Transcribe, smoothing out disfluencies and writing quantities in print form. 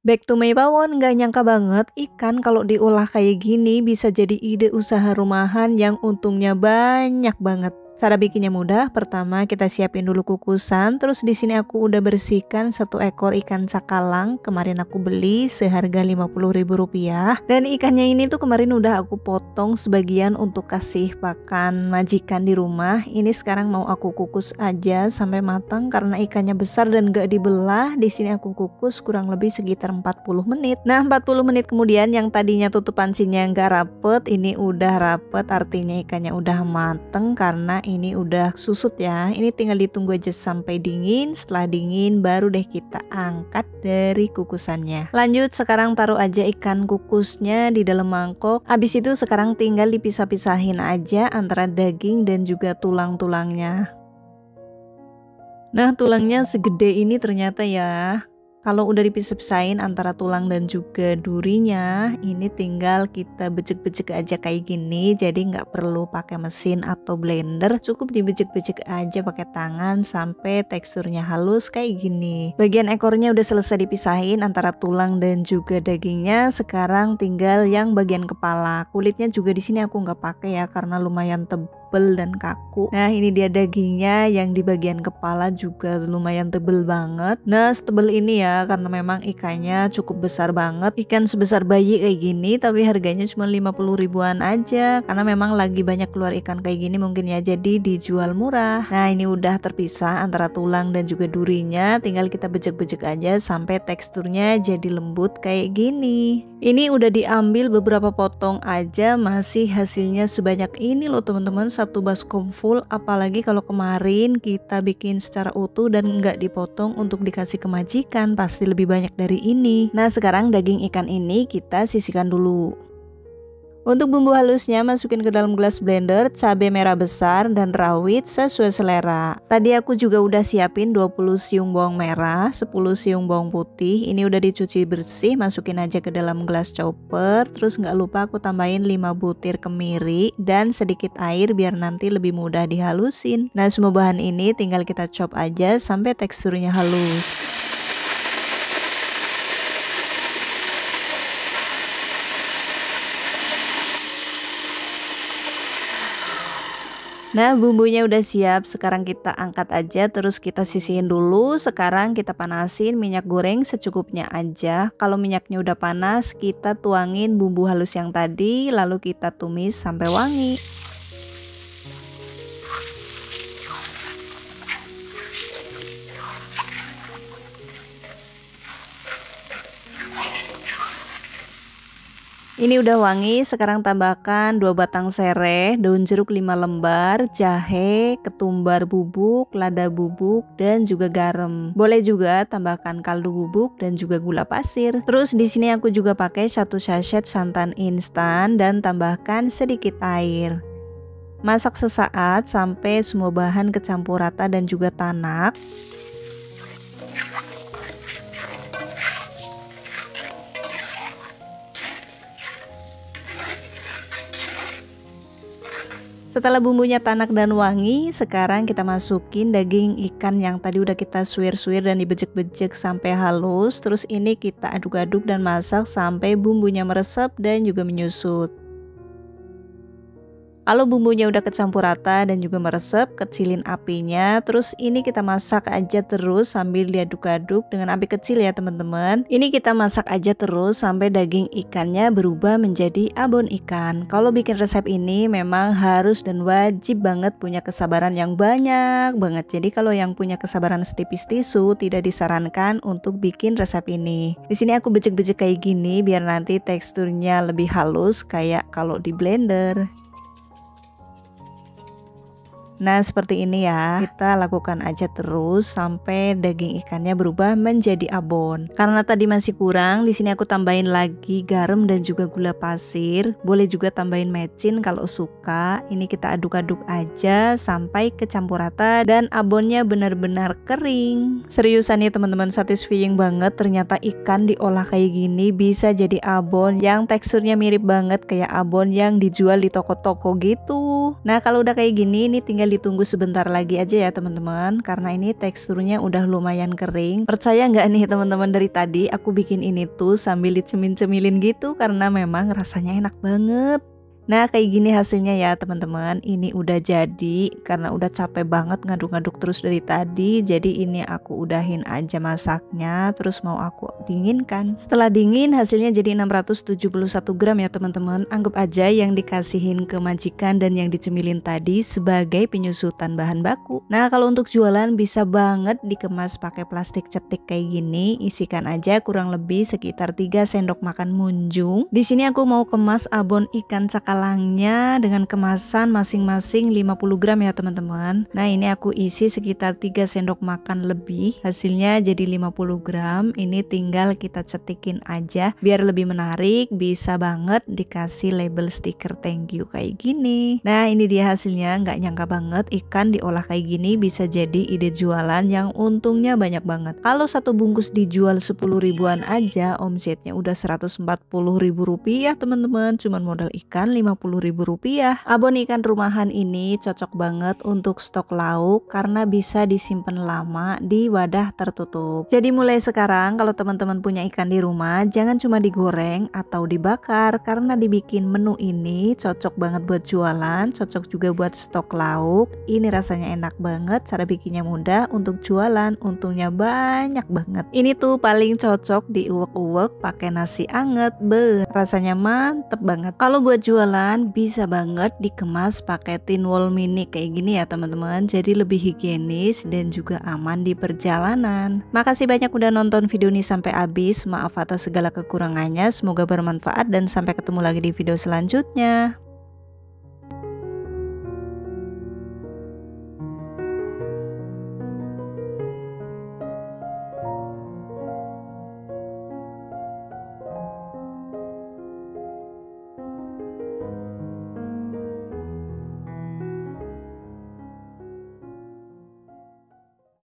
Back to my pawon, nggak nyangka banget ikan kalau diolah kayak gini bisa jadi ide usaha rumahan yang untungnya banyak banget. Cara bikinnya mudah. Pertama kita siapin dulu kukusan. Terus di sini aku udah bersihkan 1 ekor ikan cakalang. Kemarin aku beli seharga Rp50.000. Dan ikannya ini tuh kemarin udah aku potong sebagian untuk kasih pakan majikan di rumah. Ini sekarang mau aku kukus aja sampai matang karena ikannya besar dan gak dibelah. Di sini aku kukus kurang lebih sekitar 40 menit. Nah 40 menit kemudian yang tadinya tutup pancinya nggak rapet, ini udah rapet, artinya ikannya udah mateng karena ini udah susut ya. Ini tinggal ditunggu aja sampai dingin. Setelah dingin baru deh kita angkat dari kukusannya. Lanjut sekarang taruh aja ikan kukusnya di dalam mangkok. Habis itu sekarang tinggal dipisah-pisahin aja antara daging dan juga tulang-tulangnya. Nah tulangnya segede ini ternyata ya. Kalau udah dipisah-pisahin antara tulang dan juga durinya, ini tinggal kita becek-becek aja kayak gini. Jadi nggak perlu pakai mesin atau blender, cukup dibecek-becek aja pakai tangan sampai teksturnya halus kayak gini. Bagian ekornya udah selesai dipisahin antara tulang dan juga dagingnya. Sekarang tinggal yang bagian kepala. Kulitnya juga di sini aku nggak pakai ya karena lumayan tebel dan kaku. Nah ini dia dagingnya yang di bagian kepala juga lumayan tebel banget. Nah setebel ini ya karena memang ikannya cukup besar banget. Ikan sebesar bayi kayak gini tapi harganya cuma 50 ribuan aja karena memang lagi banyak keluar ikan kayak gini mungkin ya, jadi dijual murah. Nah ini udah terpisah antara tulang dan juga durinya, tinggal kita bejek-bejek aja sampai teksturnya jadi lembut kayak gini. Ini udah diambil beberapa potong aja masih hasilnya sebanyak ini loh teman-teman, 1 baskom full. Apalagi kalau kemarin kita bikin secara utuh dan nggak dipotong untuk dikasih ke majikan, pasti lebih banyak dari ini. Nah sekarang daging ikan ini kita sisihkan dulu. Untuk bumbu halusnya masukin ke dalam gelas blender cabai merah besar dan rawit sesuai selera. Tadi aku juga udah siapin 20 siung bawang merah, 10 siung bawang putih. Ini udah dicuci bersih, masukin aja ke dalam gelas chopper. Terus nggak lupa aku tambahin 5 butir kemiri dan sedikit air biar nanti lebih mudah dihalusin. Nah semua bahan ini tinggal kita chop aja sampai teksturnya halus. Nah bumbunya udah siap, sekarang kita angkat aja terus kita sisihin dulu. Sekarang kita panasin minyak goreng secukupnya aja. Kalau minyaknya udah panas kita tuangin bumbu halus yang tadi lalu kita tumis sampai wangi. Ini udah wangi, sekarang tambahkan 2 batang sereh, daun jeruk 5 lembar, jahe, ketumbar bubuk, lada bubuk, dan juga garam. Boleh juga tambahkan kaldu bubuk dan juga gula pasir. Terus di sini aku juga pakai 1 sachet santan instan dan tambahkan sedikit air. Masak sesaat sampai semua bahan kecampur rata dan juga tanak. Setelah bumbunya tanak dan wangi, sekarang kita masukin daging ikan yang tadi udah kita suir-suir dan dibejek-bejek sampai halus. Terus ini kita aduk-aduk dan masak sampai bumbunya meresap dan juga menyusut. Kalau bumbunya udah kecampur rata dan juga meresap, kecilin apinya. Terus ini kita masak aja terus sambil diaduk-aduk dengan api kecil ya teman-teman. Ini kita masak aja terus sampai daging ikannya berubah menjadi abon ikan. Kalau bikin resep ini memang harus dan wajib banget punya kesabaran yang banyak banget. Jadi kalau yang punya kesabaran setipis tisu tidak disarankan untuk bikin resep ini. Di sini aku becek-becek kayak gini biar nanti teksturnya lebih halus kayak kalau di blender. Nah seperti ini ya, kita lakukan aja terus sampai daging ikannya berubah menjadi abon. Karena tadi masih kurang, di sini aku tambahin lagi garam dan juga gula pasir. Boleh juga tambahin mecin kalau suka. Ini kita aduk-aduk aja sampai kecampur rata dan abonnya benar-benar kering. Seriusan nih teman-teman, satisfying banget. Ternyata ikan diolah kayak gini bisa jadi abon yang teksturnya mirip banget kayak abon yang dijual di toko-toko gitu. Nah kalau udah kayak gini, ini tinggal tinggal ditunggu sebentar lagi aja ya teman-teman, karena ini teksturnya udah lumayan kering. Percaya nggak nih teman-teman, dari tadi aku bikin ini tuh sambil dicemil-cemilin gitu karena memang rasanya enak banget. Nah kayak gini hasilnya ya teman-teman. Ini udah jadi karena udah capek banget ngaduk-ngaduk terus dari tadi. Jadi ini aku udahin aja masaknya, terus mau aku dinginkan. Setelah dingin hasilnya jadi 671 gram ya teman-teman. Anggap aja yang dikasihin ke majikan dan yang dicemilin tadi sebagai penyusutan bahan baku. Nah kalau untuk jualan bisa banget dikemas pakai plastik cetik kayak gini. Isikan aja kurang lebih sekitar 3 sendok makan munjung. Di sini aku mau kemas abon ikan cakalang dengan kemasan masing-masing 50 gram ya teman-teman. Nah ini aku isi sekitar 3 sendok makan lebih, hasilnya jadi 50 gram. Ini tinggal kita cetikin aja biar lebih menarik. Bisa banget dikasih label stiker thank you kayak gini. Nah ini dia hasilnya. Nggak nyangka banget ikan diolah kayak gini bisa jadi ide jualan yang untungnya banyak banget. Kalau satu bungkus dijual 10 ribuan aja, omsetnya udah 140 ribu rupiah teman-teman. Cuman modal ikan 50 ribu rupiah. Abon ikan rumahan ini cocok banget untuk stok lauk karena bisa disimpan lama di wadah tertutup. Jadi mulai sekarang kalau teman-teman punya ikan di rumah, jangan cuma digoreng atau dibakar, karena dibikin menu ini cocok banget buat jualan, cocok juga buat stok lauk. Ini rasanya enak banget, cara bikinnya mudah, untuk jualan untungnya banyak banget. Ini tuh paling cocok diuwek-uwek pakai nasi anget, rasanya mantep banget. Kalau buat jualan bisa banget dikemas pakai tin wall mini kayak gini ya teman-teman, jadi lebih higienis dan juga aman di perjalanan. Makasih banyak udah nonton video ini sampai habis. Maaf atas segala kekurangannya, semoga bermanfaat dan sampai ketemu lagi di video selanjutnya.